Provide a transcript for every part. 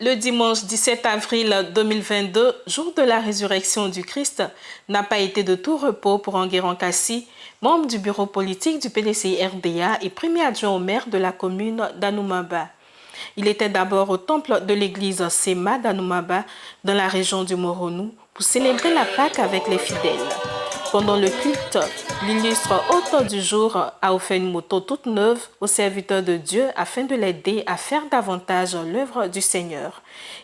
Le dimanche 17 avril 2022, jour de la résurrection du Christ, n'a pas été de tout repos pour Enguerrand Kassi, membre du bureau politique du PDCI-RDA et premier adjoint au maire de la commune d'Anoumaba. Il était d'abord au temple de l'église Sema d'Anoumaba, dans la région du Moronou, pour célébrer la Pâque avec les fidèles. Pendant le culte, l'illustre hôte du jour a offert une moto toute neuve aux serviteurs de Dieu afin de l'aider à faire davantage l'œuvre du Seigneur.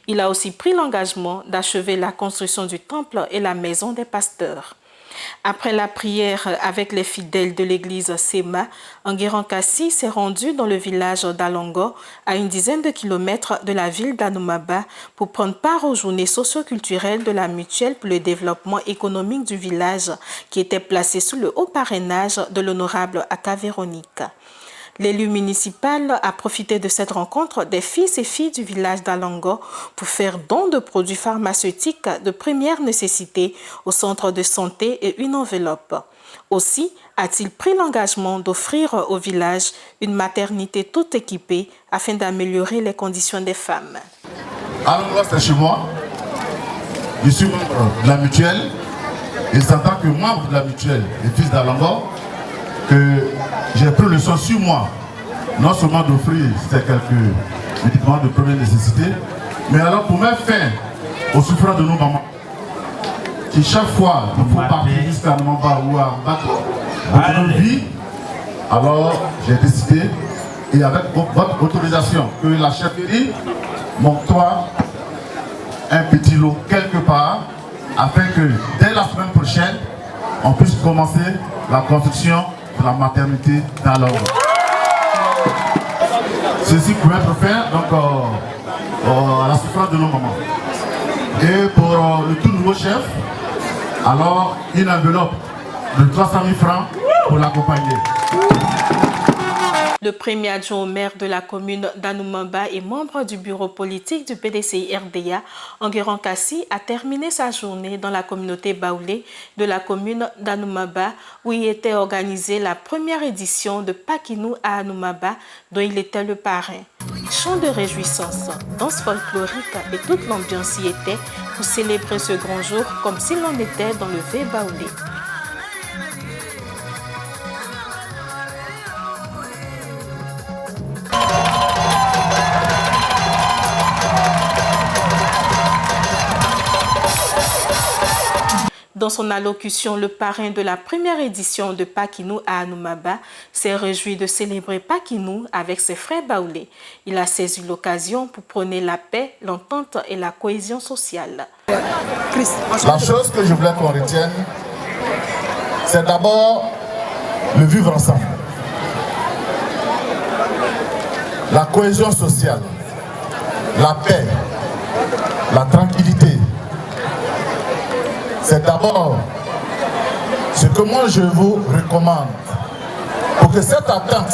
Il a aussi pris l'engagement d'achever la construction du temple et la maison des pasteurs. Après la prière avec les fidèles de l'église Sema, Enguerrand Kassi s'est rendu dans le village d'Alongo, à une dizaine de kilomètres de la ville d'Anoumaba, pour prendre part aux journées socio-culturelles de la mutuelle pour le développement économique du village, qui était placée sous le haut parrainage de l'honorable Aka Véronique. L'élu municipal a profité de cette rencontre des fils et filles du village d'Alongo pour faire don de produits pharmaceutiques de première nécessité au centre de santé et une enveloppe. Aussi a-t-il pris l'engagement d'offrir au village une maternité toute équipée afin d'améliorer les conditions des femmes. Alongo, c'est chez moi. Je suis membre de la mutuelle et c'est en tant que membre de la mutuelle des fils d'Alongo que j'ai pris le soin sur moi, non seulement d'offrir quelques médicaments de première nécessité, mais alors pour mettre fin aux souffrances de nos mamans, qui chaque fois il faut partir jusqu'à Namamba ou à Bato, de notre vie. Alors j'ai décidé, et avec votre autorisation, que la chefferie m'octroie un petit lot quelque part, afin que dès la semaine prochaine, on puisse commencer la construction de la maternité dans l'ordre. Ceci peut être fait donc, à la souffrance de nos mamans. Et pour le tout nouveau chef, alors une enveloppe de 300 000 francs pour l'accompagner. Le premier adjoint au maire de la commune d'Anoumaba et membre du bureau politique du PDCI-RDA, Enguerrand Kassi, a terminé sa journée dans la communauté baoulé de la commune d'Anoumaba, où il était organisée la première édition de Pakinou à Anoumaba, dont il était le parrain. Chants de réjouissance, danse folklorique et toute l'ambiance y était pour célébrer ce grand jour comme s'il en était dans le V baoulé. Dans son allocution, le parrain de la première édition de Pakinou à Anoumaba s'est réjoui de célébrer Pakinou avec ses frères baoulés. Il a saisi l'occasion pour prôner la paix, l'entente et la cohésion sociale. La chose que je voulais qu'on retienne, c'est d'abord le vivre ensemble. La cohésion sociale, la paix, la tranquillité. C'est d'abord ce que moi je vous recommande pour que cette entente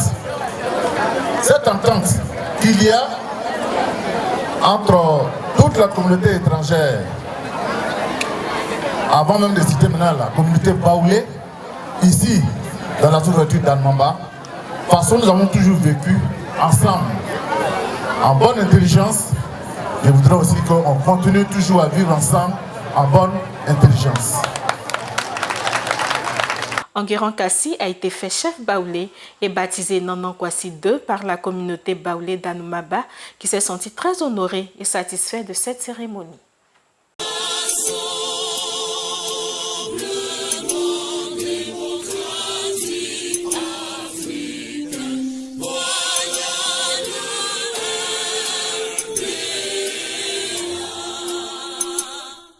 qu'il y a entre toute la communauté étrangère, avant même de citer maintenant la communauté baoulé, ici dans la sous-préfecture d'Anoumaba, parce que nous avons toujours vécu ensemble, en bonne intelligence. Je voudrais aussi qu'on continue toujours à vivre ensemble en bonne intelligence. Enguerrand Kassi a été fait chef baoulé et baptisé Nanan Kwasi II par la communauté baoulé d'Anoumaba, qui s'est senti très honoré et satisfait de cette cérémonie.